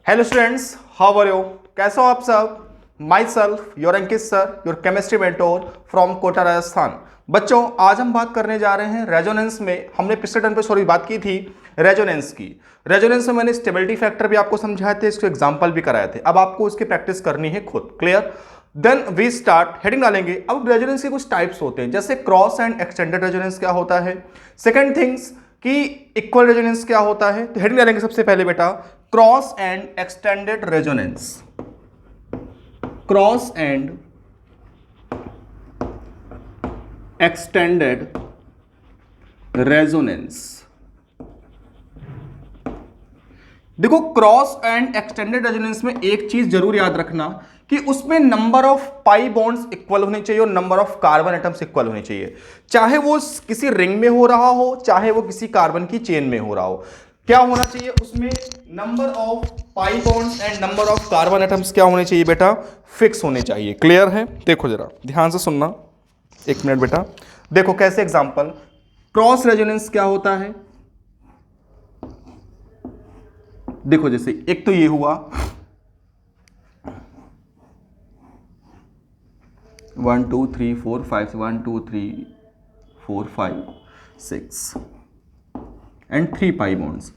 Hello students, how are you? कैसे हो आप सब? Myself your Ankit sir, your chemistry mentor from Kota Rajasthan. बच्चों, आज हम बात करने जा रहे हैं रेजोनेंस में। हमने पिछले टर्म पे सॉरी बात की थी रेजोनेंस की। रेजोनेंस में मैंने स्टेबिलिटी फैक्टर भी आपको समझाए थे, इसको एग्जाम्पल भी कराए थे। अब आपको उसकी प्रैक्टिस करनी है खुद। Clear? Then we start. Heading डालेंगे। अब रेजोनेंस के कुछ टाइप्स होते हैं, जैसे क्रॉस एंड एक्सटेंडेड रेजोनेंस क्या होता है। सेकेंड थिंग्स कि इक्वल रेजोनेंस क्या होता है। तो हेडिंग डालेंगे सबसे पहले बेटा, cross and extended resonance. Cross and extended resonance. देखो, क्रॉस एंड एक्सटेंडेड रेजोनेंस में एक चीज जरूर याद रखना कि उसमें number of pi bonds equal होने चाहिए और number of carbon atoms equal होने चाहिए। चाहे वो किसी रिंग में हो रहा हो, चाहे वो किसी कार्बन की चेन में हो रहा हो, क्या होना चाहिए उसमें? Number of pi bonds and number of carbon atoms क्या होने चाहिए बेटा? फिक्स होने चाहिए। क्लियर है? देखो जरा ध्यान से सुनना, एक मिनट बेटा। देखो कैसे एग्जांपल, क्रॉस रेजोनेंस क्या होता है। देखो जैसे एक तो ये हुआ 1 2 3 4 5 1 2 3 4 5 6 एंड 3 पाई बॉन्ड्स।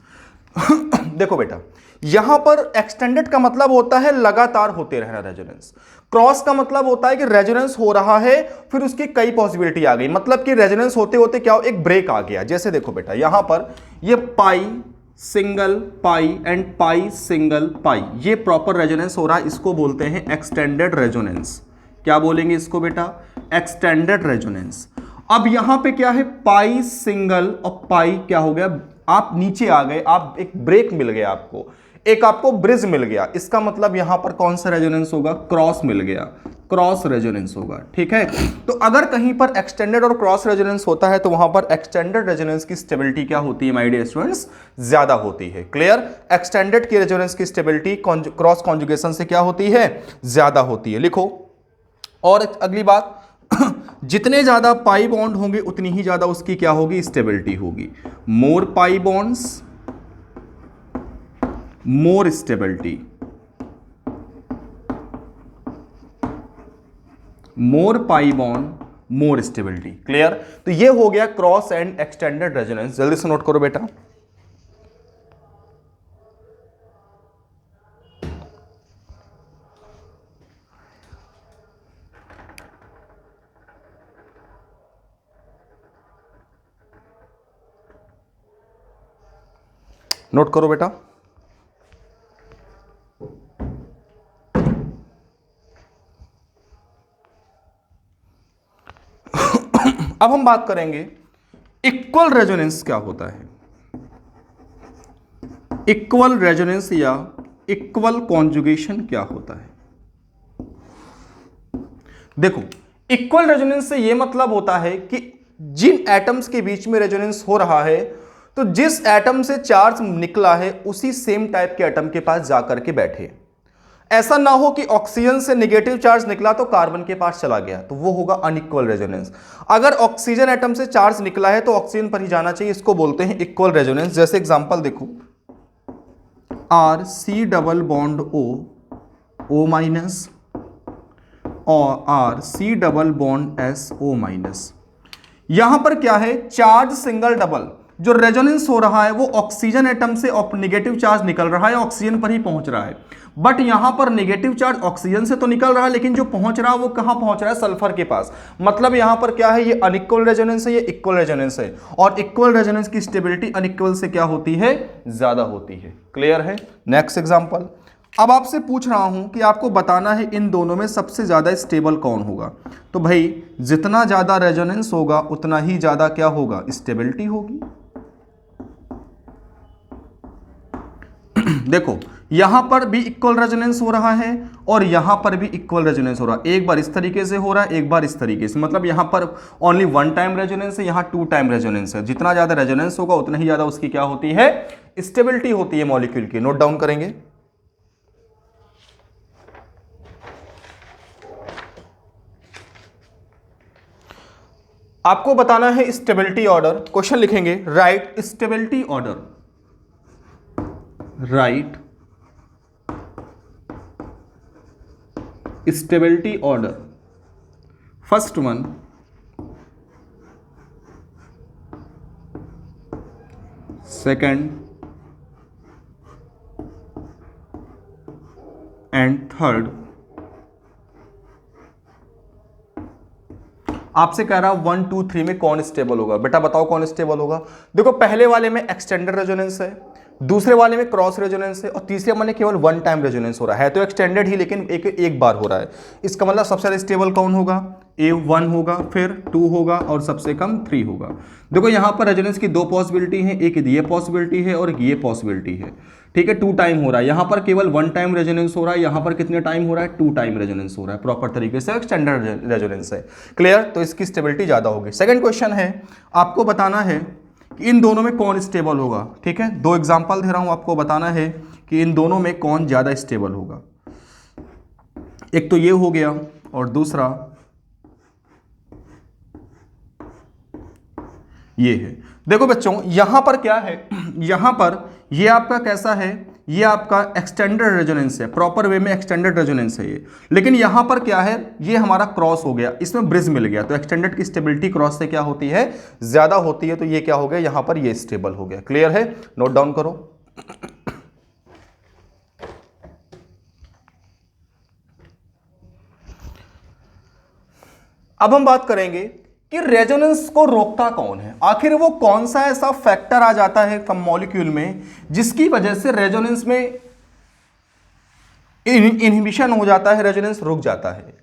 देखो बेटा, यहां पर एक्सटेंडेड का मतलब होता है लगातार होते रहना रेजोनेंस। क्रॉस का मतलब होता है कि रेजोनेंस हो रहा है, फिर उसकी कई पॉसिबिलिटी आ गई, मतलब कि रेजोनेंस होते होते क्या हो, एक ब्रेक आ गया। जैसे देखो बेटा, यहां पर ये pi single pi and pi single pi, ये प्रॉपर रेजोनेंस हो रहा है, इसको बोलते हैं एक्सटेंडेड रेजोनेंस। क्या बोलेंगे इसको बेटा? Extended resonance. अब यहां पे क्या है, पाई सिंगल और पाई क्या हो गया, आप नीचे आ गए, आप एक ब्रेक मिल गया आपको, एक आपको ब्रिज मिल गया। इसका मतलब यहां पर कौन सा रेजोनेंस होगा? क्रॉस मिल गया, क्रॉस रेजोनेंस होगा। ठीक है, तो अगर कहीं पर एक्सटेंडेड और क्रॉस रेजोनेंस होता है तो वहां पर एक्सटेंडेड रेजोनेंस की स्टेबिलिटी क्या होती है माय डियर स्टूडेंट्स? ज्यादा होती है। क्लियर? एक्सटेंडेड की रेजोनेंस की स्टेबिलिटी क्रॉस कॉन्जुगेशन से क्या होती है? ज्यादा होती है। लिखो। और अगली बात, जितने ज्यादा पाई बॉन्ड होंगे उतनी ही ज्यादा उसकी क्या होगी? स्टेबिलिटी होगी। More pi bonds more stability, more pi bond more stability. Clear? तो ये हो गया क्रॉस एंड एक्सटेंडेड रेजोनेंस। जल्दी से नोट करो बेटा। नोट करो बेटा। अब हम बात करेंगे इक्वल रेजोनेंस क्या होता है। इक्वल रेजोनेंस या इक्वल कॉन्जुगेशन क्या होता है? देखो, इक्वल रेजोनेंस से यह मतलब होता है कि जिन एटम्स के बीच में रेजोनेंस हो रहा है, तो जिस एटम से चार्ज निकला है उसी सेम टाइप के एटम के पास जाकर के बैठे। ऐसा ना हो कि ऑक्सीजन से नेगेटिव चार्ज निकला तो कार्बन के पास चला गया, तो वो होगा अनइक्वल रेजोनेंस। अगर ऑक्सीजन एटम से चार्ज निकला है तो ऑक्सीजन पर ही जाना चाहिए, इसको बोलते हैं इक्वल रेजोनेंस। जैसे एग्जांपल देखो, R C double bond O, O minus, और R C double bond S, O minus. यहां पर क्या है, चार्ज सिंगल डबल, जो रेजोनेंस हो रहा है वो ऑक्सीजन एटम से नेगेटिव चार्ज निकल रहा है, ऑक्सीजन पर ही पहुंच रहा है। बट यहां पर नेगेटिव चार्ज ऑक्सीजन से तो निकल रहा है, लेकिन जो पहुंच रहा है वो कहां पहुंच रहा है? सल्फर के पास। मतलब यहां पर क्या है, ये अनइक्वल रेजोनेंस है, ये इक्वल रेजोनेंस है। और इक्वल रेजोनेंस की स्टेबिलिटी अनइक्वल से क्या होती है? ज्यादा होती है। क्लियर है? Next example. अब आपसे पूछ रहा हूं कि आपको बताना है इन दोनों में सबसे ज्यादा स्टेबल कौन होगा। तो भाई, जितना ज्यादा रेजोनेंस होगा उतना ही ज्यादा क्या होगा? स्टेबिलिटी होगी। देखो, यहां पर भी इक्वल रेजोनेंस हो रहा है और यहां पर भी इक्वल रेजोनेंस हो रहा है। एक बार इस तरीके से हो रहा है, एक बार इस तरीके से, मतलब यहां पर ओनली वन टाइम रेजोनेंस है, यहां टू टाइम रेजोनेंस है। जितना ज्यादा रेजोनेंस होगा उतना ही ज्यादा उसकी क्या होती है? स्टेबिलिटी होती है मॉलिक्यूल की। नोट डाउन करेंगे। आपको बताना है स्टेबिलिटी ऑर्डर। क्वेश्चन लिखेंगे, right stability order, right stability order, first one second and third, आपसे कह रहा 1 2 3 में कौन स्टेबल होगा। बेटा बताओ कौन स्टेबल होगा। देखो पहले वाले में एक्सटेंडेड रेजोनेंस है, दूसरे वाले में क्रॉस रेजोनेंस है, और तीसरे वाले में केवल वन टाइम रेजोनेंस हो रहा है तो एक्सटेंडेड ही, लेकिन एक बार हो रहा है। इसका मतलब सबसे ज्यादा स्टेबल कौन होगा, A1 होगा, फिर 2 होगा और सबसे कम 3 होगा। देखो यहां पर रेजोनेंस की दो पॉसिबिलिटी है, एक ये पॉसिबिलिटी है और ये पॉसिबिलिटी है, ठीक है। 2 टाइम हो रहा है, यहां पर केवल 1 टाइम रेजोनेंस हो रहा है, यहां पर कितने टाइम हो रहा है, 2 टाइम रेजोनेंस हो रहा है, प्रॉपर तरीके से स्टैंडर्ड रेजोनेंस है। क्लियर, तो इसकी स्टेबिलिटी ज्यादा होगी। सेकंड क्वेश्चन है, आपको बताना है कि इन दोनों में कौन स्टेबल होगा, ठीक है। 2 एग्जांपल दे रहा हूं, आपको बताना है कि इन दोनों में कौन ज्यादा स्टेबल होगा। एक तो ये हो गया और दूसरा ये है। देखो बच्चों यहां पर क्या है, यहां पर ये आपका कैसा है, ये आपका एक्सटेंडेड रेजोनेंस है, प्रॉपर वे में एक्सटेंडेड रेजोनेंस है ये। लेकिन यहां पर क्या है, ये हमारा क्रॉस हो गया, इसमें ब्रिज मिल गया, तो एक्सटेंडेड की स्टेबिलिटी क्रॉस से क्या होती है, ज्यादा होती है। तो ये क्या हो गया, यहां पर ये स्टेबल हो गया। क्लियर है, नोट डाउन करो। अब हम बात करेंगे कि रेजोनेंस को रोकता कौन है, आखिर वो कौन सा ऐसा फैक्टर आ जाता है मॉलिक्यूल में जिसकी वजह से रेजोनेंस में इनहिबिशन हो जाता है, रेजोनेंस रुक जाता है,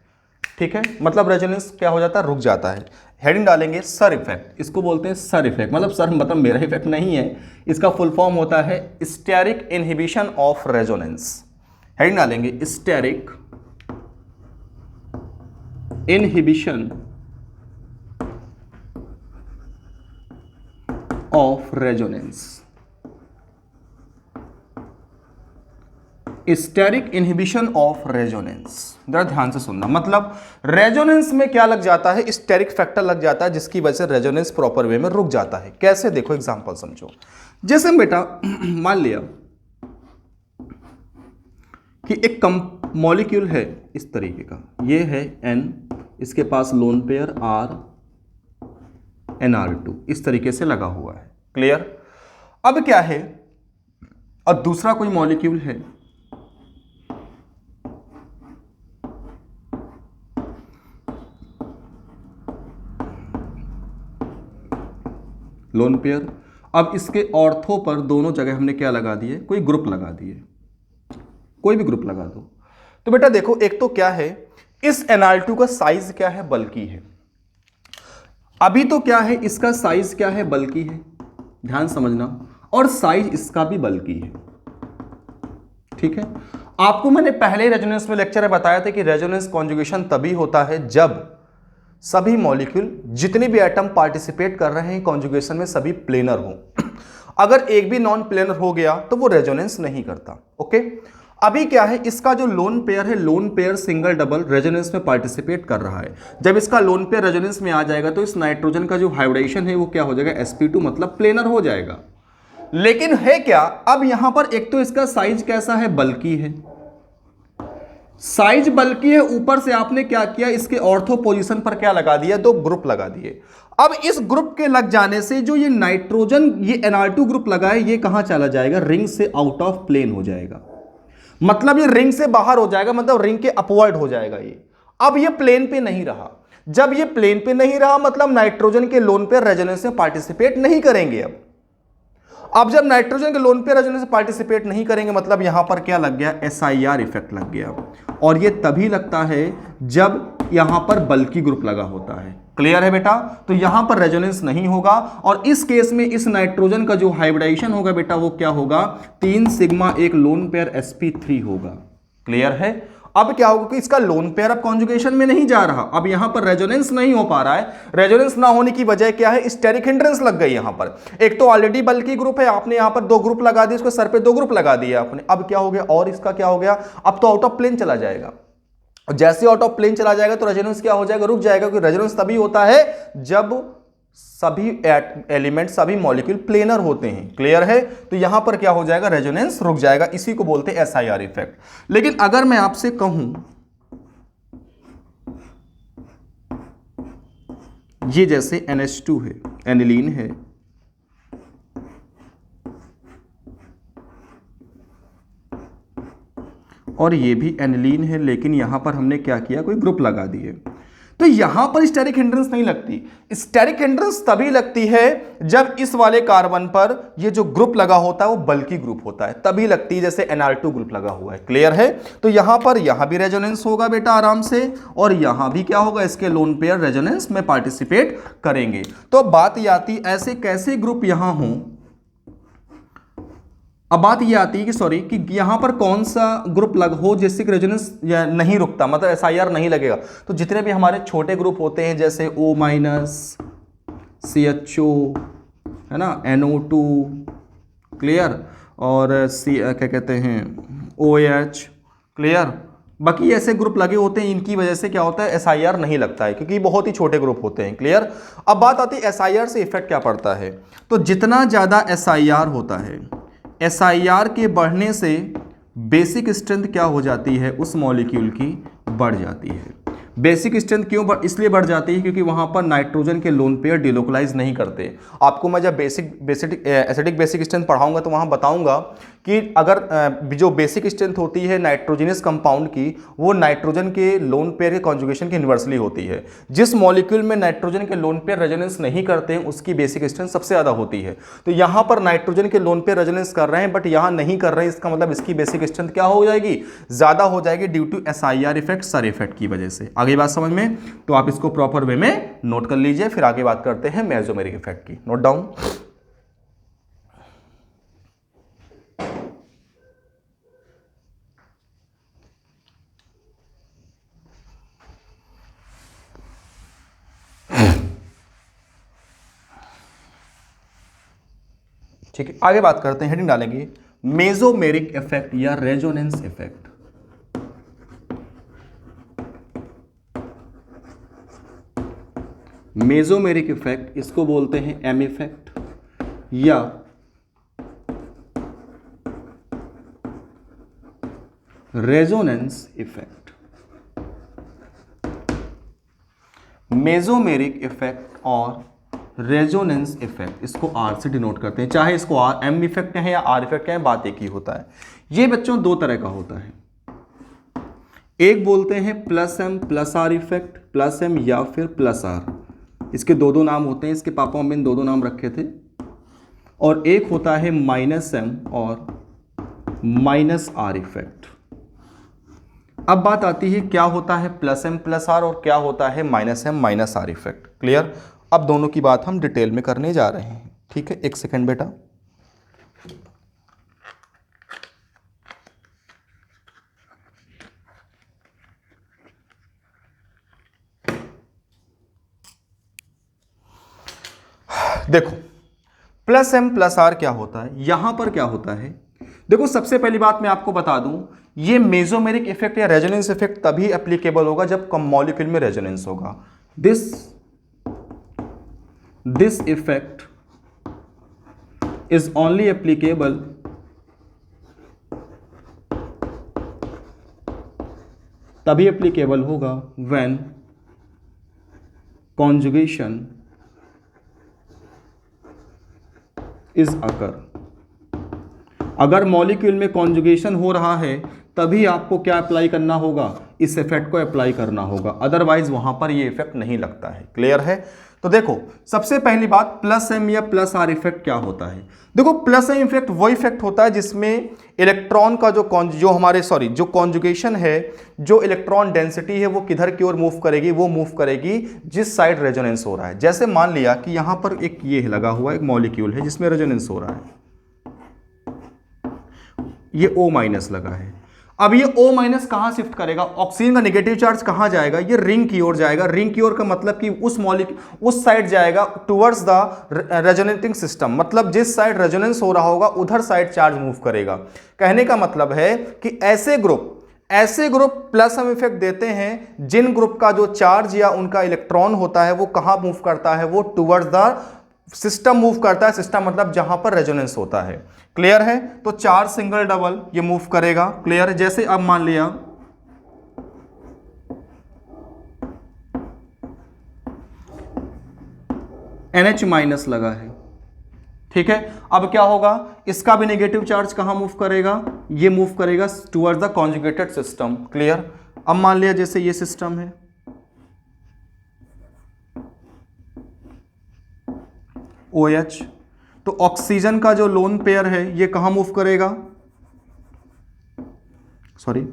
ठीक है। मतलब रेजोनेंस क्या हो जाता है, रुक जाता है। हेडिंग डालेंगे सर इफेक्ट, इसको बोलते हैं सर इफेक्ट। मतलब सर मतलब मेरा इफेक्ट नहीं है, इसका फुल फॉर्म होता है steric inhibition of resonance. Heading डालेंगे steric inhibition of resonance. Steric inhibition of resonance, जरा ध्यान से सुनना। मतलब रेजोनेंस में क्या लग जाता है, स्टेरिक फैक्टर लग जाता है जिसकी वजह से रेजोनेंस प्रॉपर वे में रुक जाता है। कैसे, देखो एग्जांपल समझो। जैसे बेटा मान लिया कि एक मॉलिक्यूल है इस तरीके का, ये है N, इसके पास लोन पेयर R NR2 इस तरीके से लगा हुआ है। क्लियर। अब क्या है, और दूसरा कोई मॉलिक्यूल है, लोन पेयर। अब इसके ऑर्थो पर दोनों जगह हमने क्या लगा दिए, कोई ग्रुप लगा दिए, कोई भी ग्रुप लगा दो। तो बेटा देखो एक तो क्या है, इस NR2 का साइज क्या है, बल्कि है। अभी तो क्या है, इसका साइज क्या है, बल्कि है, ध्यान समझना, और साइज इसका भी बल्कि है, ठीक है। आपको मैंने पहले रेजोनेंस में लेक्चर में बताया था कि रेजोनेंस कॉन्जुगेशन तभी होता है जब सभी मॉलिक्यूल, जितने भी एटम पार्टिसिपेट कर रहे हैं कॉन्जुगेशन में, सभी प्लेनर हो। अगर एक भी नॉन प्लेनर हो गया तो वो रेजोनेंस नहीं करता। ओके, अभी क्या है, इसका जो लोन पेयर है, lone pair single double resonance में पार्टिसिपेट कर रहा है। जब इसका लोन पेयर रेजोनेंस में आ जाएगा तो इस नाइट्रोजन का जो हाइब्रिडेशन है वो क्या हो जाएगा, sp2, मतलब प्लेनर हो जाएगा। लेकिन है क्या, अब यहां पर एक तो इसका साइज कैसा है, बल्कि है, साइज बल्कि है, ऊपर से आपने क्या किया, इसके ऑर्थो पोजीशन पर क्या लगा दिया, 2 ग्रुप लगा दिए। अब इस ग्रुप के लग जाने से जो ये नाइट्रोजन, ये NR2 ग्रुप लगा है, ये कहां चला जाएगा, रिंग से आउट ऑफ प्लेन हो जाएगा। मतलब ये रिंग से बाहर हो जाएगा, मतलब रिंग के अपवर्ड हो जाएगा ये। अब ये प्लेन पे नहीं रहा। जब ये प्लेन पे नहीं रहा मतलब नाइट्रोजन के लोन पे रेजोनेंस में पार्टिसिपेट नहीं करेंगे। अब जब नाइट्रोजन के लोन पे रेजोनेंस में पार्टिसिपेट नहीं करेंगे मतलब यहां पर क्या लग गया, SIR इफेक्ट लग गया। और ये तभी लगता है जब यहां पर बल्कि ग्रुप लगा होता है। क्लियर है बेटा, तो यहां पर रेजोनेंस नहीं होगा। और इस केस में इस नाइट्रोजन का जो हाइब्रिडाइजेशन होगा बेटा वो क्या होगा, 3 सिग्मा एक लोन पेयर sp3 होगा। क्लियर है। अब क्या होगा कि इसका लोन पेयर अब कॉन्जुगेशन में नहीं जा रहा, अब यहां पर रेजोनेंस नहीं हो पा रहा है। रेजोनेंस ना होने की वजह क्या है, स्टेरिक हिंड्रेंस लग गई यहां पर। एक तो ऑलरेडी बल्कि ग्रुप है, आपने यहां पर 2 ग्रुप लगा दिए, उसके सर पे 2 ग्रुप लगा दिए आपने। अब क्या हो गया, और इसका क्या हो गया, अब तो आउट ऑफ प्लेन चला जाएगा। और जैसे आउट ऑफ प्लेन चला जाएगा तो रेजोनेंस क्या हो जाएगा, रुक जाएगा। क्योंकि रेजोनेंस तभी होता है जब सभी एलिमेंट, सभी मॉलिक्यूल प्लेनर होते हैं। क्लियर है। तो यहां पर क्या हो जाएगा, रेजोनेंस रुक जाएगा। इसी को बोलते हैं SIR इफेक्ट। लेकिन अगर मैं आपसे कहूं ये जैसे NH2 है, एनिलीन है, और ये भी एनिलीन है, लेकिन यहां पर हमने क्या किया, कोई ग्रुप लगा दिए। तो यहां पर स्टेरिक हिंड्रेंस नहीं लगती। स्टेरिक हिंड्रेंस तभी लगती है जब इस वाले कार्बन पर ये जो ग्रुप लगा होता है वो बल्की ग्रुप होता है, तभी लगती है, जैसे Nr2 ग्रुप लगा हुआ है। क्लियर है? तो यहां पर यहां भी रेजोनेंस होगा बेटा आराम से, और यहां भी क्या होगा, इसके लोन पेयर रेजोनेंस में पार्टिसिपेट करेंगे। तो बात ये आती ऐसे कैसे ग्रुप यहां हों। अब बात ये आती है कि सॉरी कि यहां पर कौन सा ग्रुप लग हो जिससे रेजोनेंस नहीं रुकता, मतलब SIR नहीं लगेगा। तो जितने भी हमारे छोटे ग्रुप होते हैं जैसे O-, CHO, है ना, NO2, क्लियर, और क्या कहते हैं OH, क्लियर, बाकी ऐसे ग्रुप लगे होते हैं, इनकी वजह से क्या होता है, SIR नहीं लगता है, क्योंकि बहुत ही छोटे ग्रुप होते हैं। क्लियर? अब बात आती है SIR से इफेक्ट क्या पड़ता है। तो जितना ज्यादा SIR होता है, SIR के बढ़ने से बेसिक स्ट्रेंथ क्या हो जाती है, उस मॉलिक्यूल की बढ़ जाती है। बेसिक स्ट्रेंथ क्यों इसलिए बढ़ जाती है क्योंकि वहां पर नाइट्रोजन के लोन पेयर डिलोकलाइज नहीं करते। आपको मैं जब एसिडिक बेसिक स्ट्रेंथ पढ़ाऊंगा तो वहां बताऊंगा कि अगर जो बेसिक स्ट्रेंथ होती है नाइट्रोजनस कंपाउंड की, वो नाइट्रोजन के लोन पेयर के कॉन्जुगेशन की इन्वर्सली होती है। जिस मॉलिक्यूल में नाइट्रोजन के लोन पेयर रेजोनेंस नहीं करते हैं उसकी बेसिक स्ट्रेंथ सबसे ज्यादा होती है। तो यहां पर नाइट्रोजन के लोन पेयर रेजोनेंस कर रहे हैं बट यहां नहीं कर रहे हैं, इसका मतलब इसकी बेसिक स्ट्रेंथ क्या हो जाएगी, ज्यादा हो जाएगी, due to SIR effect, SIR effect की वजह से। आगे बात समझ में? तो आप इसको प्रॉपर वे में नोट कर लीजिए, फिर आगे बात करते हैं मेसोमेरिक इफेक्ट की। Note down. ठीक है, आगे बात करते हैं, हेडिंग डालेंगे मेसोमेरिक इफेक्ट या रेजोनेंस इफेक्ट। मेसोमेरिक इफेक्ट, इसको बोलते हैं M इफेक्ट या रेजोनेंस इफेक्ट। मेसोमेरिक इफेक्ट और रेजोनेंस इफेक्ट, इसको R से डिनोट करते हैं, चाहे इसको M इफेक्ट कहें या R इफेक्ट कहें, बात एक ही होता है। ये बच्चों दो तरह का होता है, एक बोलते हैं +M+R इफेक्ट, +M या फिर +R, इसके दो नाम होते हैं, इसके पापा मम्मी ने दो नाम रखे थे। और एक होता है -M और -R इफेक्ट। अब बात आती है क्या होता है +M+R और क्या होता है -M-R इफेक्ट। क्लियर? अब दोनों की बात हम डिटेल में करने जा रहे हैं। ठीक है, एक सेकंड बेटा। देखो +M+R क्या होता है, यहां पर क्या होता है। देखो सबसे पहली बात मैं आपको बता दूं, ये मेसोमेरिक इफेक्ट या रेजोनेंस इफेक्ट तभी एप्लीकेबल होगा जब कम मॉलिक्यूल में रेजोनेंस होगा। This effect is only applicable तभी एप्लीकेबल होगा व्हेन कॉन्जुगेशन इज अकर। अगर मॉलिक्यूल में कॉन्जुगेशन हो रहा है तभी आपको क्या अप्लाई करना होगा, इस इफेक्ट को अप्लाई करना होगा, अदरवाइज वहां पर ये इफेक्ट नहीं लगता है। क्लियर है? तो देखो सबसे पहली बात +M या +R इफेक्ट क्या होता है। देखो +M इफेक्ट वो इफेक्ट होता है जिसमें इलेक्ट्रॉन का जो कॉन्जुगेशन है, जो इलेक्ट्रॉन डेंसिटी है वो किधर की ओर मूव करेगी, वो मूव करेगी जिस साइड रेजोनेंस हो रहा है। जैसे मान लिया कि यहां पर एक ये लगा हुआ एक मॉलिक्यूल है जिसमें रेजोनेंस हो रहा है, ये O- लगा है। अब ये O- कहां शिफ्ट करेगा, ऑक्सीजन का नेगेटिव चार्ज कहां जाएगा, ये रिंग की ओर जाएगा। रिंग की ओर का मतलब कि उस मॉलिक्यूल उस साइड जाएगा टुवर्ड्स द रेजोनेटिंग सिस्टम, मतलब जिस साइड रेजोनेंस हो रहा होगा उधर साइड चार्ज मूव करेगा। कहने का मतलब है कि ऐसे ग्रुप +M इफेक्ट देते हैं जिन ग्रुप का जो चार्ज या उनका इलेक्ट्रॉन होता है वो कहां मूव करता है, वो टुवर्ड्स द सिस्टम मूव करता है। सिस्टम मतलब जहां पर रेजोनेंस होता है। क्लियर है? तो चार्ज सिंगल डबल ये मूव करेगा। क्लियर है? जैसे अब मान लिया NH माइनस लगा है, ठीक है। अब क्या होगा, इसका भी नेगेटिव चार्ज कहां मूव करेगा, ये मूव करेगा towards the conjugated system, clear. अब मान लिया जैसे ये सिस्टम है, OH, तो ऑक्सीजन का जो लोन पेयर है ये कहां मूव करेगा, सॉरी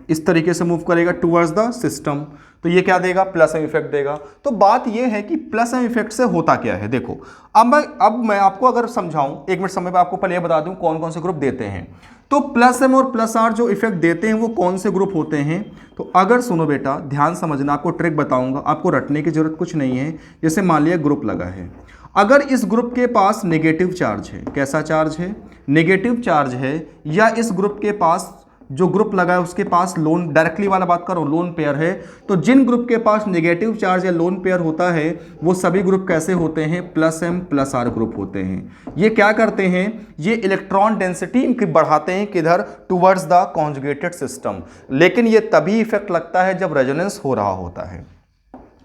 इस तरीके से मूव करेगा टुवर्ड्स द सिस्टम, तो ये क्या देगा, प्लस एम इफेक्ट देगा। तो बात ये है कि प्लस एम इफेक्ट से होता क्या है, देखो अब मैं आपको अगर समझाऊं, एक मिनट समय पे आपको पहले ये बता दूं कौन कौन से ग्रुप देते हैं। तो प्लस एम और प्लस आर जो इफेक्ट देते हैं वो कौन से ग्रुप होते हैं, तो अगर सुनो बेटा ध्यान समझना, आपको ट्रिक बताऊंगा, आपको रटने की जरूरत कुछ नहीं है। जैसे मान लिया ग्रुप लगा है, अगर इस ग्रुप के पास नेगेटिव चार्ज है, कैसा चार्ज है, नेगेटिव चार्ज है, या इस ग्रुप के पास जो ग्रुप लगा है उसके पास लोन, डायरेक्टली वाला बात करो, लोन पेयर है, तो जिन ग्रुप के पास नेगेटिव चार्ज या लोन पेयर होता है वो सभी ग्रुप कैसे होते हैं, plus M plus R group होते हैं। ये क्या करते हैं, ये इलेक्ट्रॉन डेंसिटी बढ़ाते हैं किधर, टुवर्ड्स द कॉन्जुगेटेड सिस्टम, लेकिन ये तभी इफेक्ट लगता है जब रेजोनेंस हो रहा होता है,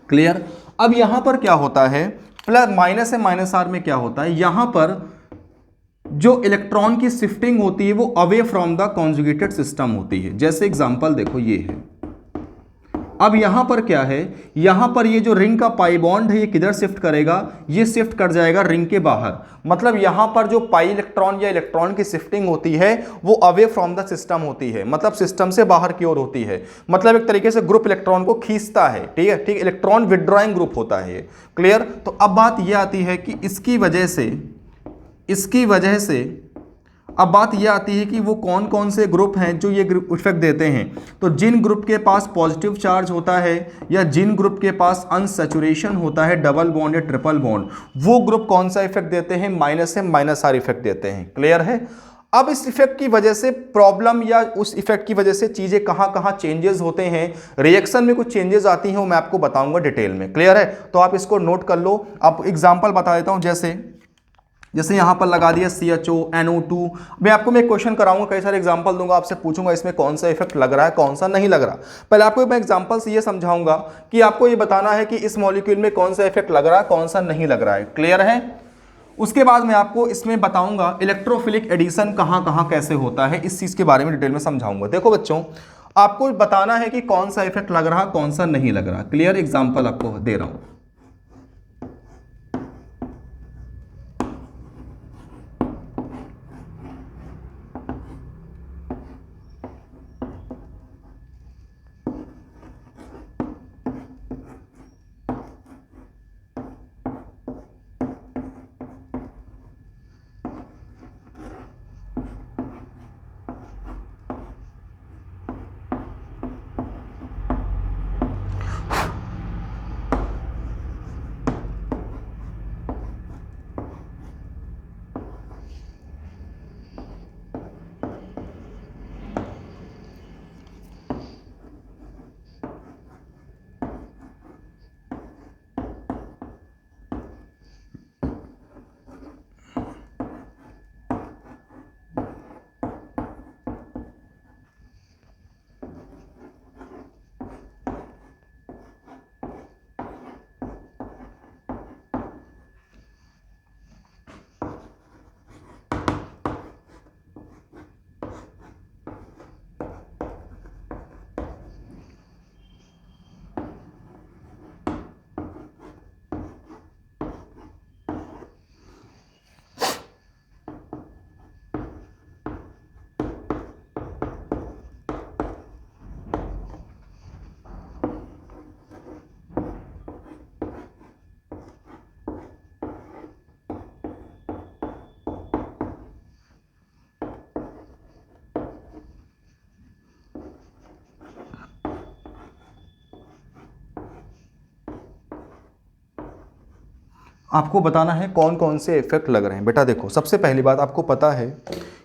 क्लियर। अब यहां पर क्या होता है, plus minus M minus R में क्या होता है, यहां पर जो इलेक्ट्रॉन की शिफ्टिंग होती है वो away from the conjugated system होती है। जैसे एग्जांपल देखो ये है, अब यहां पर क्या है, यहां पर ये जो रिंग का पाई बॉन्ड है ये किधर शिफ्ट करेगा, ये शिफ्ट कर जाएगा रिंग के बाहर। मतलब यहां पर जो पाई इलेक्ट्रॉन या इलेक्ट्रॉन की शिफ्टिंग होती है वो अवे फ्रॉम द सिस्टम होती है, मतलब सिस्टम से बाहर की ओर होती है। मतलब एक तरीके से ग्रुप इलेक्ट्रॉन को खींचता है, ठीक है, ठीक, इलेक्ट्रॉन विड्रॉइंग ग्रुप होता है ये, क्लियर। तो अब बात यह आती है कि इसकी वजह से अब बात यह आती है कि वो कौन कौन से ग्रुप हैं जो ये इफेक्ट देते हैं। तो जिन ग्रुप के पास पॉजिटिव चार्ज होता है या जिन ग्रुप के पास अनसैचुरेशन होता है, डबल बॉन्ड या ट्रिपल बॉन्ड, वो ग्रुप कौन सा इफेक्ट देते हैं, minus M minus R effect देते हैं, क्लियर है। अब इस इफेक्ट की वजह से प्रॉब्लम या उस इफेक्ट की वजह से चीजें कहां कहां चेंजेस होते हैं, रिएक्शन में कुछ चेंजेस आती हैं, वो मैं आपको बताऊंगा डिटेल में, क्लियर है। तो आप इसको नोट कर लो। अब एग्जांपल बता देता हूं, जैसे यहां पर लगा दिया CHO NO2। मैं आपको मैं क्वेश्चन कराऊंगा, कई सारे एग्जांपल दूंगा, आपसे पूछूंगा इसमें कौन सा इफेक्ट लग रहा है कौन सा नहीं लग रहा। पहले आपको मैं एग्जांपल से ये समझाऊंगा कि आपको ये बताना है कि इस मॉलिक्यूल में कौन सा इफेक्ट लग रहा है कौन सा नहीं लग रहा है, क्लियर है। उसके बाद मैं आपको इसमें बताऊंगा इलेक्ट्रोफिलिक एडिशन कहां कहां कैसे होता है, इस चीज के बारे में डिटेल में समझाऊंगा। देखो बच्चों, आपको बताना है कि कौन सा इफेक्ट लग रहा कौन सा नहीं लग रहा, क्लियर। एग्जाम्पल आपको दे रहा हूं, आपको बताना है कौन कौन से इफेक्ट लग रहे हैं। बेटा देखो, सबसे पहली बात आपको पता है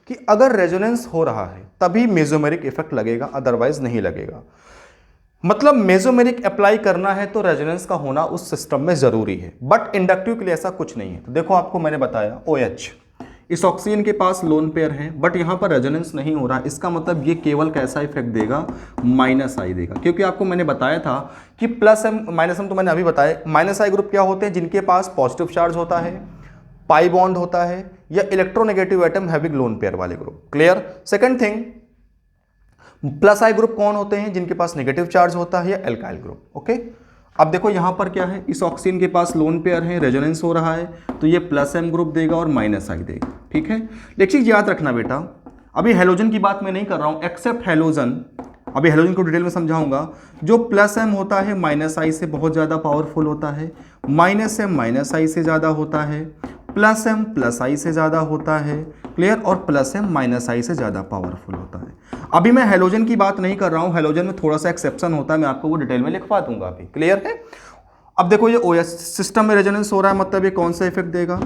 कि अगर रेजोनेंस हो रहा है तभी मेसोमेरिक इफेक्ट लगेगा, अदरवाइज नहीं लगेगा। मतलब मेसोमेरिक अप्लाई करना है तो रेजोनेंस का होना उस सिस्टम में जरूरी है, बट इंडक्टिव के लिए ऐसा कुछ नहीं है। तो देखो आपको मैंने बताया OH, इस ऑक्सीजन के पास लोन पेयर है बट यहाँ पर रेजोनेंस नहीं हो रहा, इसका मतलब ये केवल कैसा इफेक्ट देगा, माइनस आई देगा, क्योंकि आपको मैंने बताया था कि प्लस एम माइनस एम तो मैंने अभी बताया, माइनस आई ग्रुप क्या होते हैं, जिनके पास पॉजिटिव चार्ज होता है, पाई बॉन्ड होता है, या electronegative atom having lone pair वाले group. Clear. Second thing, plus I group कौन होते हैं, जिनके पास नेगेटिव चार्ज होता है या एल्काइल ग्रुप। ओके, अब देखो यहां पर क्या है, इस ऑक्सीजन के पास लोन पेयर है, रेजोनेंस हो रहा है, तो ये प्लस एम ग्रुप देगा और माइनस आई देगा। ठीक है, एक चीज याद रखना बेटा, अभी हेलोजन की बात मैं नहीं कर रहा हूं, एक्सेप्ट हेलोजन, अभी हेलोजन को डिटेल में समझाऊंगा। जो प्लस एम होता है माइनस आई से बहुत ज़्यादा पावरफुल होता है, माइनस एम माइनस आई से ज़्यादा होता है, प्लस एम प्लस आई से ज़्यादा होता है। क्लियर। और प्लस एम माइनस आई से ज़्यादा पावरफुल होता है। अभी मैं हेलोजन की बात नहीं कर रहा हूँ, हेलोजन में थोड़ा सा एक्सेप्शन होता है, मैं आपको वो डिटेल में लिखवा दूंगा अभी। क्लियर है। अब देखो ये OH सिस्टम में रेजोनेंस हो रहा है, मतलब ये कौन सा इफेक्ट देगा,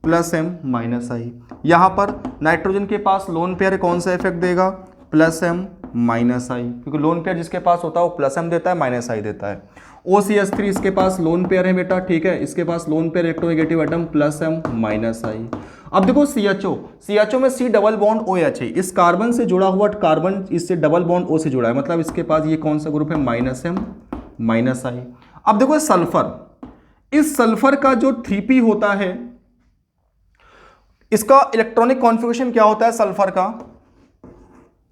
प्लस एम माइनस आई। यहाँ पर नाइट्रोजन के पास लोन पेयर कौन सा इफेक्ट देगा, प्लस एम माइनस आई, क्योंकि लोन पेयर जिसके पास होता है वो प्लस एम देता है, माइनस आई देता है। OCH3 इसके पास लोन पेयर है बेटा, ठीक है, इसके पास lone pair electronegative atom, plus M minus I. अब देखो CHO में C डबल बॉन्ड OH है, इस कार्बन से जुड़ा हुआ कार्बन इससे डबल बॉन्ड O से जुड़ा है, मतलब इसके पास ये कौन सा ग्रुप है, माइनस एम माइनस आई। अब देखो सल्फर, इस सल्फर का जो 3p होता है, इसका इलेक्ट्रॉनिक कॉन्फ़िगरेशन क्या होता है सल्फर का,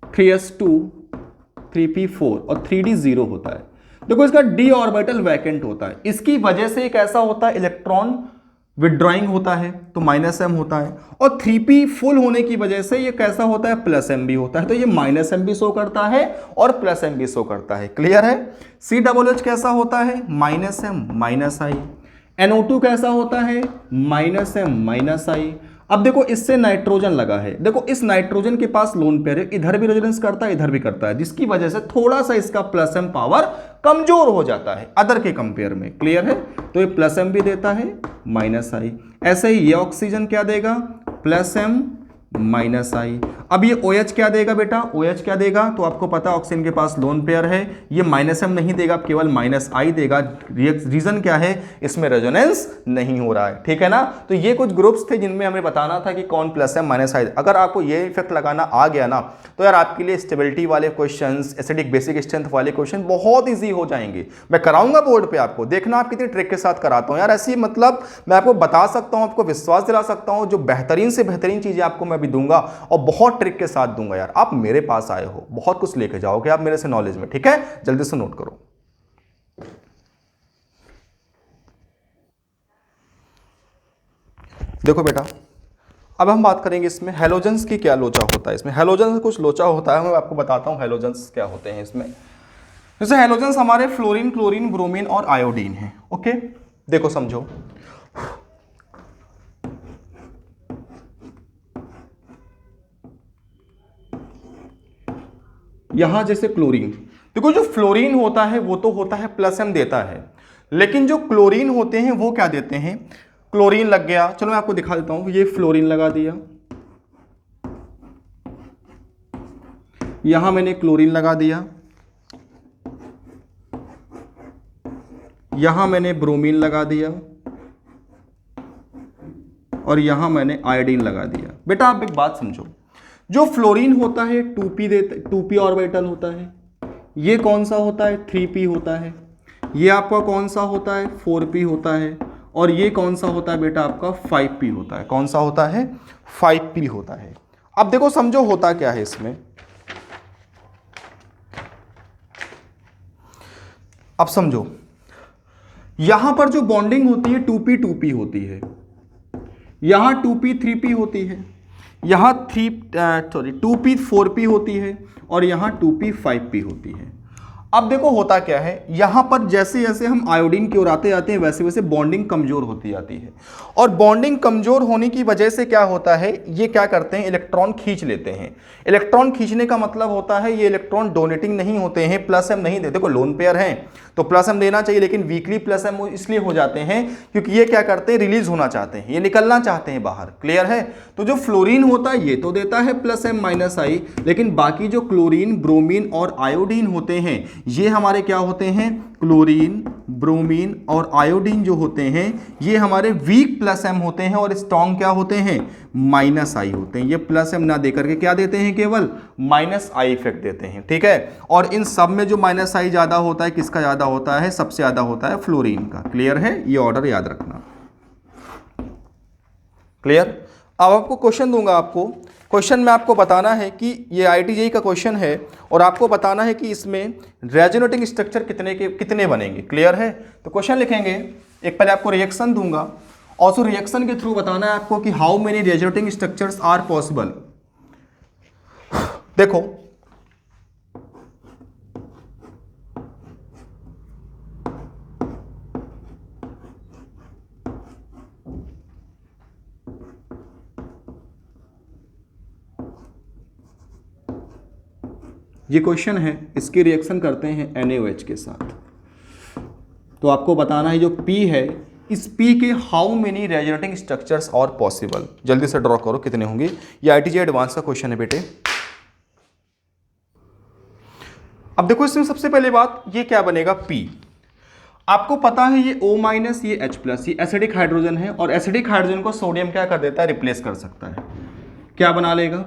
3s2 3p4 और 3d0 होता है। देखो इसका d ऑर्बिटल वैकेंट होता है, इसकी वजह से एक ऐसा होता है इलेक्ट्रॉन विड्रॉइंग होता है तो माइनस एम होता है, और 3p फुल होने की वजह से ये कैसा होता है, प्लस एम भी होता है, तो ये माइनस एम भी शो करता है और प्लस एम भी शो करता है। क्लियर है। COOH कैसा होता है, माइनस एम माइनस आई। NO2 कैसा होता है, माइनस एम माइनस आई। अब देखो इससे नाइट्रोजन लगा है, देखो इस नाइट्रोजन के पास लोन पेयर है, इधर भी रेजोनेंस करता है इधर भी करता है, जिसकी वजह से थोड़ा सा इसका प्लस एम पावर कमजोर हो जाता है अदर के कंपेयर में। क्लियर है। तो ये प्लस एम भी देता है, माइनस आई। ऐसे ही ये ऑक्सीजन क्या देगा, प्लस एम माइनस आई। अब ये OH क्या देगा बेटा, OH क्या देगा, तो आपको पता है ऑक्सीजन के पास लोन पेयर है, ये माइनस एम नहीं देगा, केवल माइनस आई देगा। रीजन क्या है, इसमें रेजोनेंस नहीं हो रहा है। ठीक है ना। तो ये कुछ ग्रुप्स थे जिनमें हमें बताना था कि कौन प्लस एम माइनस आई। अगर आपको ये इफेक्ट लगाना आ गया ना, तो यार आपके लिए स्टेबिलिटी वाले क्वेश्चंस, एसिडिक बेसिक स्ट्रेंथ वाले क्वेश्चन बहुत ईजी हो जाएंगे। मैं कराऊंगा बोर्ड पे आपको, देखना आप कितनी ट्रिक के साथ कराता हूं यार। ऐसी मतलब मैं आपको बता सकता हूं, आपको विश्वास दिला सकता हूं, जो बेहतरीन से बेहतरीन चीजें आपको मैं भी दूंगा और बहुत ट्रिक के साथ दूंगा यार। आप मेरे पास आए हो, बहुत कुछ लेके जाओगे आप मेरे से नॉलेज में। ठीक है, जल्दी से नोट करो। देखो बेटा, अब हम बात करेंगे इसमें हेलोजेंस की क्या लोचा होता है। इसमें हेलोजेंस कुछ लोचा होता है, मैं आपको बताता हूं हेलोजेंस क्या होते हैं इसमें। जैसे हेलोजेंस हमारे फ्लोरीन, क्लोरीन, ब्रोमीन और आयोडीन है। ओके, देखो समझो, यहां जैसे क्लोरीन, देखो जो फ्लोरीन होता है वो तो होता है प्लस एम देता है, लेकिन जो क्लोरीन होते हैं वो क्या देते हैं, क्लोरीन लग गया, चलो मैं आपको दिखा देता हूं, ये फ्लोरीन लगा दिया, यहां मैंने क्लोरीन लगा दिया, यहां मैंने ब्रोमीन लगा दिया और यहां मैंने आयोडीन लगा दिया। बेटा आप एक बात समझो, जो फ्लोरीन होता है 2p ऑर्बिटल होता है, ये कौन सा होता है, 3p होता है, ये आपका कौन सा होता है, 4p होता है, और ये कौन सा होता है बेटा आपका 5p होता है। कौन सा होता है, 5p होता है। अब देखो समझो होता क्या है इसमें, अब समझो यहां पर जो बॉन्डिंग होती है 2p होती है, यहां 2p 3p होती है, यहां 2p 4p होती है और यहां 2p 5p होती है। अब देखो होता क्या है, यहां पर जैसे जैसे हम आयोडीन की ओर आते जाते हैं वैसे वैसे बॉन्डिंग कमजोर होती जाती है, और बॉन्डिंग कमजोर होने की वजह से क्या होता है, ये क्या करते हैं, इलेक्ट्रॉन खींच लेते हैं। इलेक्ट्रॉन खींचने का मतलब होता है ये इलेक्ट्रॉन डोनेटिंग नहीं होते हैं, प्लस एम नहीं देते। देखो लोन पेयर हैं तो प्लस एम देना चाहिए, लेकिन वीकली प्लस एम इसलिए हो जाते हैं क्योंकि ये क्या करते हैं, रिलीज होना चाहते हैं, ये निकलना चाहते हैं बाहर। क्लियर है। तो जो फ्लोरीन होता है ये तो देता है प्लस एम माइनस आई, लेकिन बाकी जो क्लोरीन, ब्रोमीन और आयोडीन होते हैं ये हमारे क्या होते हैं, क्लोरीन, ब्रोमीन और आयोडीन जो होते हैं ये हमारे वीक प्लस एम होते हैं और स्ट्रॉन्ग क्या होते हैं, माइनस आई होते हैं। ये प्लस एम ना देकर के क्या देते हैं, केवल माइनस आई इफेक्ट देते हैं, ठीक है। और इन सब में जो माइनस आई ज़्यादा होता है, किसका ज़्यादा होता है, सबसे ज़्यादा होता है फ्लोरीन का। क्लियर है, ये ऑर्डर याद रखना। क्लियर। अब आपको क्वेश्चन दूंगा, आपको क्वेश्चन में आपको बताना है कि ये IIT-JEE का क्वेश्चन है और आपको बताना है कि इसमें रेजोनेटिंग स्ट्रक्चर कितने बनेंगे। क्लियर है, तो क्वेश्चन लिखेंगे, एक पहले आपको रिएक्शन दूंगा और उस रिएक्शन के थ्रू बताना है आपको कि how many resonating structures are possible. देखो ये क्वेश्चन है, इसकी रिएक्शन करते हैं NaOH के साथ। तो आपको बताना है जो P है, इस P के हाउ मेनी रेजोनेटिंग स्ट्रक्चर्स और पॉसिबल। जल्दी से ड्रॉ करो कितने होंगे। ये IIT-JEE एडवांस का क्वेश्चन है बेटे। अब देखो इसमें सबसे पहले बात, ये क्या बनेगा, P। आपको पता है ये O-, ये H+, ये एसिडिक हाइड्रोजन है और एसिडिक हाइड्रोजन को सोडियम क्या कर देता है, रिप्लेस कर सकता है। क्या बना लेगा,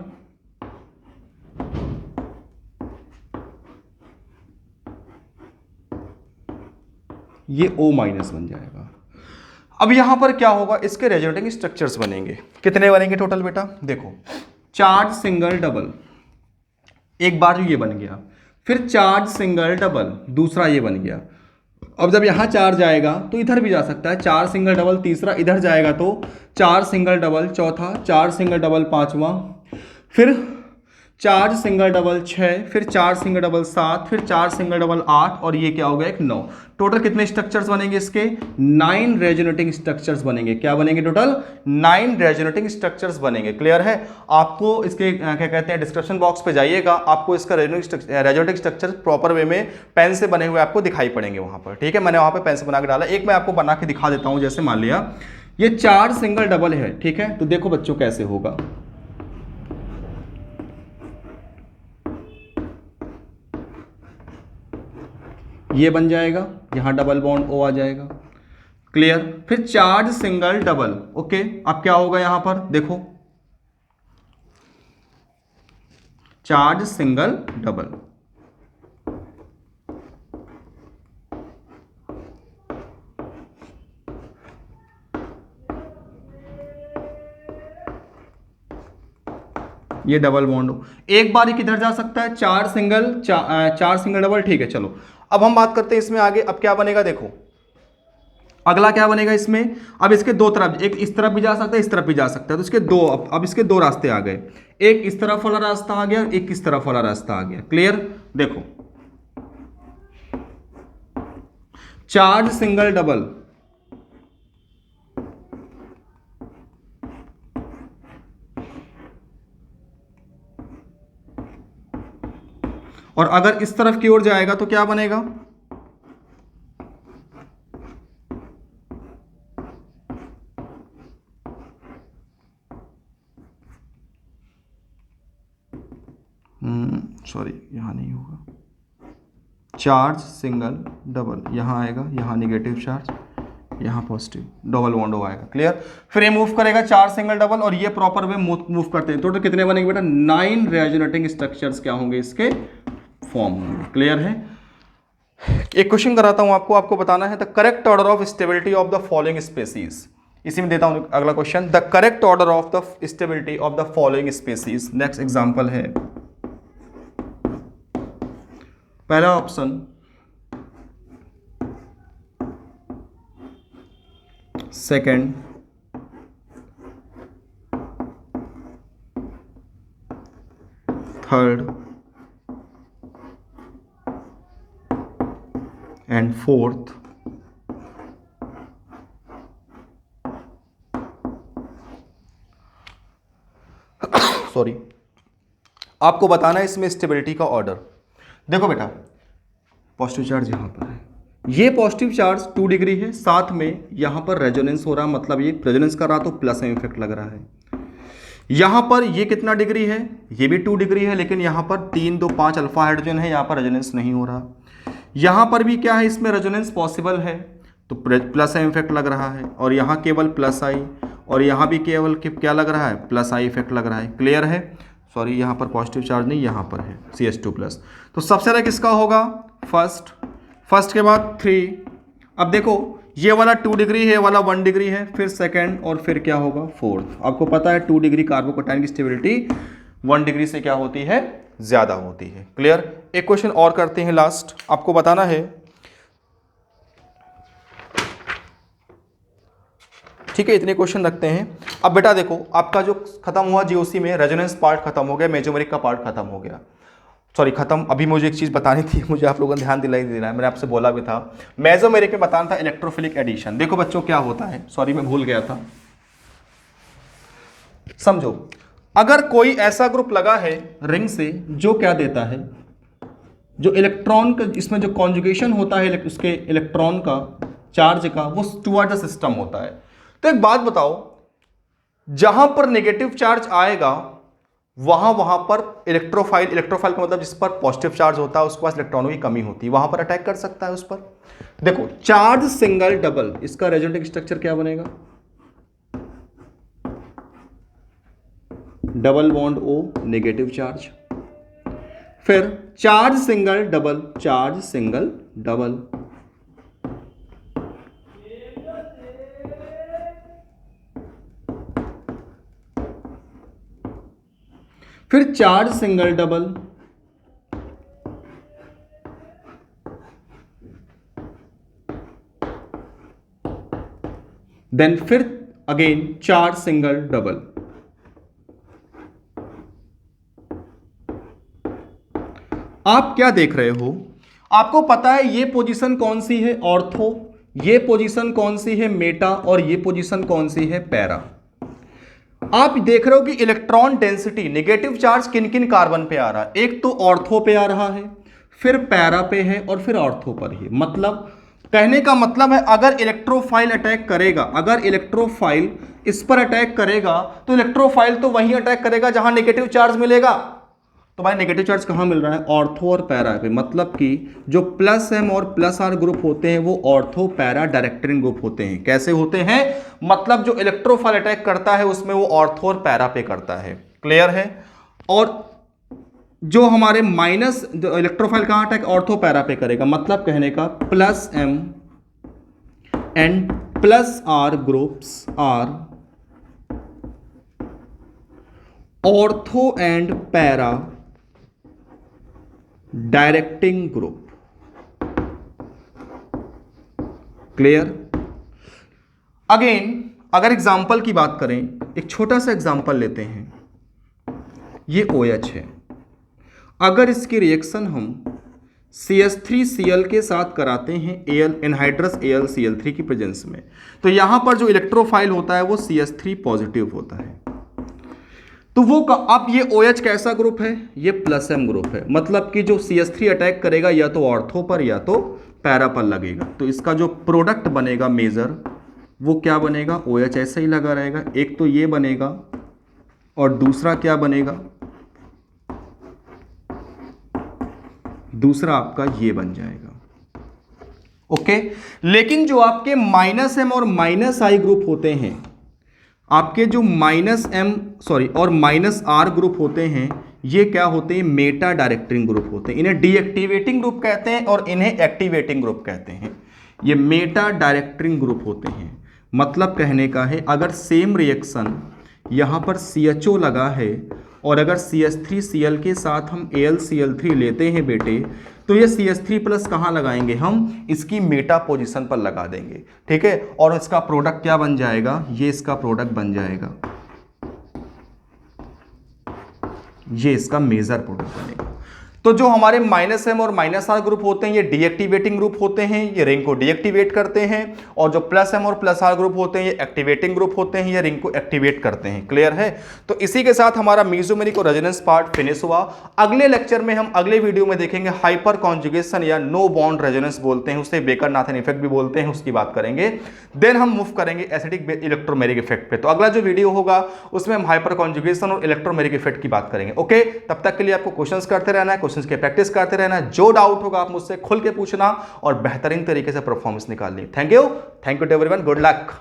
ये O- बन जाएगा। अब यहां पर क्या होगा, इसके रेजोनेटिंग स्ट्रक्चर्स बनेंगे। कितने बनेंगे टोटल बेटा, देखो चार्ज सिंगल डबल, एक बार ये बन गया, फिर चार्ज सिंगल डबल, दूसरा ये बन गया। अब जब यहां चार्ज आएगा तो इधर भी जा सकता है, चार सिंगल डबल, तीसरा इधर जाएगा तो चार सिंगल डबल, चौथा चार सिंगल डबल, पांचवा, फिर चार सिंगल डबल 6, फिर चार सिंगल डबल 7, फिर चार सिंगल डबल 8 और ये क्या हो गया, एक 9। टोटल कितने स्ट्रक्चर्स बनेंगे इसके, 9 रेजोनेटिंग स्ट्रक्चर्स बनेंगे। क्या बनेंगे, टोटल 9 रेजोनेटिंग स्ट्रक्चर्स बनेंगे। क्लियर है। आपको इसके क्या कहते हैं, डिस्क्रिप्शन बॉक्स पे जाइएगा, आपको इसका रेजोनेटिंग स्ट्रक्चर प्रॉपर वे में पेन से बने हुए आपको दिखाई पड़ेंगे वहां पर, ठीक है। मैंने वहां पर पेन से बना के डाला, एक मैं आपको बना के दिखा देता हूं। जैसे मान लिया ये चार सिंगल डबल है, ठीक है, तो देखो बच्चों कैसे होगा। ये बन जाएगा, यहां डबल बॉन्ड O आ जाएगा। क्लियर। फिर चार्ज सिंगल डबल, ओके। अब क्या होगा यहां पर, देखो चार्ज सिंगल डबल, ये डबल बॉन्ड हो। एक बार ये किधर जा सकता है, चार सिंगल डबल, ठीक है। चलो अब हम बात करते हैं इसमें आगे। अब क्या बनेगा, देखो अगला क्या बनेगा इसमें। अब इसके दो तरफ, एक इस तरफ भी जा सकता है, इस तरफ भी जा सकता है, तो इसके दो, अब इसके दो रास्ते आ गए। एक इस तरफ वाला रास्ता आ गया, एक इस तरफ वाला रास्ता आ गया। क्लियर। देखो चार्ज सिंगल डबल, और अगर इस तरफ की ओर जाएगा तो क्या बनेगा, सॉरी यहां नहीं होगा, चार्ज सिंगल डबल, यहां आएगा, यहां निगेटिव चार्ज, यहां पॉजिटिव, डबल बॉन्ड आएगा। क्लियर। फिर ये मूव करेगा चार सिंगल डबल और ये प्रॉपर वे मूव करते हैं। टोटल कितने बनेंगे बेटा, 9 रेजोनेटिंग स्ट्रक्चर्स क्या होंगे, इसके फॉर्म होंगे। क्लियर है। एक क्वेश्चन कराता हूं आपको, आपको बताना है the correct order of stability of the following species. इसी में देता हूं अगला question, the correct order of the stability of the following species. Next example है, पहला option second, third and fourth, sorry. आपको बताना है इसमें स्टेबिलिटी का ऑर्डर। देखो बेटा पॉजिटिव चार्ज यहां पर है, ये पॉजिटिव चार्ज 2 डिग्री है, साथ में यहां पर रेजोनेंस हो रहा, मतलब ये रेजोनेंस कर रहा तो प्लस एम इफेक्ट लग रहा है। यहां पर ये कितना डिग्री है, ये भी 2 डिग्री है, लेकिन यहां पर 3, 2, 5 अल्फा हाइड्रोजन है, यहां पर रेजोनेंस नहीं हो रहा। यहाँ पर भी क्या है, इसमें रेजोनेंस पॉसिबल है, तो प्लस आई इफेक्ट लग रहा है, और यहाँ केवल प्लस आई, और यहाँ भी केवल क्या लग रहा है, प्लस आई इफेक्ट लग रहा है। क्लियर है? सॉरी, यहाँ पर पॉजिटिव चार्ज नहीं, यहाँ पर है CH2+। तो सबसे ज़्यादा किसका होगा, फर्स्ट के बाद 3। अब देखो ये वाला 2 डिग्री है, ये वाला 1 डिग्री है, फिर सेकेंड, और फिर क्या होगा, फोर्थ। आपको पता है 2 डिग्री कार्बोकैटायन की स्टेबिलिटी 1 डिग्री से क्या होती है, ज़्यादा होती है। क्लियर? एक क्वेश्चन और करते हैं लास्ट, आपको बताना है, ठीक है, इतने क्वेश्चन रखते हैं। अब बेटा देखो, आपका जो खत्म हुआ जीओसी में, रेजोनेंस पार्ट खत्म हो गया, मेसोमेरिक का पार्ट खत्म हो गया, सॉरी खत्म। अभी मुझे एक चीज़ बतानी थी, मुझे आप लोगों ने ध्यान दिलाई देना है, मैंने आपसे बोला भी था। मेसोमेरिक में बताना था इलेक्ट्रोफिलिक एडिशन। देखो बच्चों क्या होता है, सॉरी मैं भूल गया था, समझो। अगर कोई ऐसा ग्रुप लगा है रिंग से जो क्या देता है, जो इलेक्ट्रॉन का, इसमें जो कॉन्जुगेशन होता है उसके इलेक्ट्रॉन का, चार्ज का, वो टुवर्ड द सिस्टम होता है। तो एक बात बताओ, जहां पर नेगेटिव चार्ज आएगा वहां पर इलेक्ट्रोफाइल का मतलब जिस पर पॉजिटिव चार्ज होता है उसके पास इलेक्ट्रॉनों की कमी होती है, वहां पर अटैक कर सकता है उस पर। देखो चार्ज सिंगल डबल, इसका रेजोनेटिव स्ट्रक्चर क्या बनेगा, double bond O, negative charge, फिर charge single double, charge single double, फिर चार्ज सिंगल डबल, देन फिर अगेन चार्ज सिंगल डबल। आप क्या देख रहे हो, आपको पता है ये पोजीशन कौन सी है, ऑर्थो, ये पोजीशन कौन सी है, मेटा, और ये पोजीशन कौन सी है, पैरा। आप देख रहे हो कि इलेक्ट्रॉन डेंसिटी, नेगेटिव चार्ज किन किन कार्बन पे आ रहा है, एक तो ऑर्थो पे आ रहा है, फिर पैरा पे है, और फिर ऑर्थो पर ही। मतलब कहने का मतलब है, अगर इलेक्ट्रोफाइल अटैक करेगा, अगर इलेक्ट्रोफाइल इस पर अटैक करेगा, तो इलेक्ट्रोफाइल तो वहीं अटैक करेगा जहां नेगेटिव चार्ज मिलेगा। तो भाई नेगेटिव चार्ज कहाँ मिल रहा है, ऑर्थो और पैरा पे। मतलब कि जो +M और +R ग्रुप होते हैं वो ऑर्थो पैरा डायरेक्टरिंग ग्रुप होते हैं। कैसे होते हैं, मतलब जो इलेक्ट्रोफाइल अटैक करता है उसमें वो ऑर्थो और पैरा पे करता है। क्लियर है? और जो हमारे माइनस, जो इलेक्ट्रोफाइल कहाँ अटैक, ऑर्थो पैरा पे करेगा। मतलब कहने का +M and +R groups are ortho and para directing group. Clear? Again अगर एग्जाम्पल की बात करें, एक छोटा सा एग्जाम्पल लेते हैं, ये OH है। अगर इसकी रिएक्शन हम CH3Cl के साथ कराते हैं एनहाइड्रस AlCl3 की प्रेजेंस में, तो यहां पर जो इलेक्ट्रोफाइल होता है वो CH3 पॉजिटिव होता है। तो वो अब ये OH कैसा ग्रुप है, ये +M ग्रुप है। मतलब कि जो CH3 अटैक करेगा या तो ऑर्थो पर या तो पैरा पर लगेगा। तो इसका जो प्रोडक्ट बनेगा मेजर, वो क्या बनेगा, OH ऐसा ही लगा रहेगा। एक तो ये बनेगा और दूसरा क्या बनेगा, दूसरा आपका ये बन जाएगा। ओके, लेकिन जो आपके -M और -I ग्रुप होते हैं, आपके जो -M और -R ग्रुप होते हैं, ये क्या होते हैं, मेटा डायरेक्टरिंग ग्रुप होते हैं। इन्हें डीएक्टिवेटिंग ग्रुप कहते हैं और इन्हें एक्टिवेटिंग ग्रुप कहते हैं। ये मेटा डायरेक्टरिंग ग्रुप होते हैं। मतलब कहने का है, अगर सेम रिएक्शन यहाँ पर CHO लगा है और अगर CH3Cl के साथ हम AlCl3 लेते हैं बेटे, तो ये CH3+ कहाँ लगाएंगे हम, इसकी मेटा पोजीशन पर लगा देंगे। ठीक है, और इसका प्रोडक्ट क्या बन जाएगा, ये इसका प्रोडक्ट बन जाएगा, ये इसका मेजर प्रोडक्ट बनेगा। तो जो हमारे -M और -R ग्रुप होते हैं, ये डीएक्टिवेटिंग ग्रुप होते हैं, ये रिंग को डीएक्टिवेट करते हैं। और जो +M और +R ग्रुप होते हैं, ये एक्टिवेटिंग ग्रुप होते हैं, ये रिंग को एक्टिवेट करते हैं। क्लियर है? तो इसी के साथ हमारा मेसोमेरिक और रेजोनेंस पार्ट फिनिश हुआ। अगले लेक्चर में हम अगले वीडियो में देखेंगे हाइपर कॉन्जुगेशन या नो बॉन्ड रेजोनेंस बोलते हैं, उसे बेकर-नाथन इफेक्ट भी बोलते हैं, उसकी बात करेंगे। देन हम मूव करेंगे एसिडिक इलेक्ट्रोमेरिक इफेक्ट पे। तो अगला जो वीडियो होगा उसमें हम हाइपर कॉन्जुगेशन और इलेक्ट्रोमेरिक इफेक्ट की बात करेंगे। ओके, तब तक के लिए आपको क्वेश्चंस करते रहना है। क्वेश्चंस के प्रैक्टिस करते रहना, जो डाउट होगा आप मुझसे खुल के पूछना और बेहतरीन तरीके से परफॉर्मेंस निकालनी। Thank you to everyone, good luck.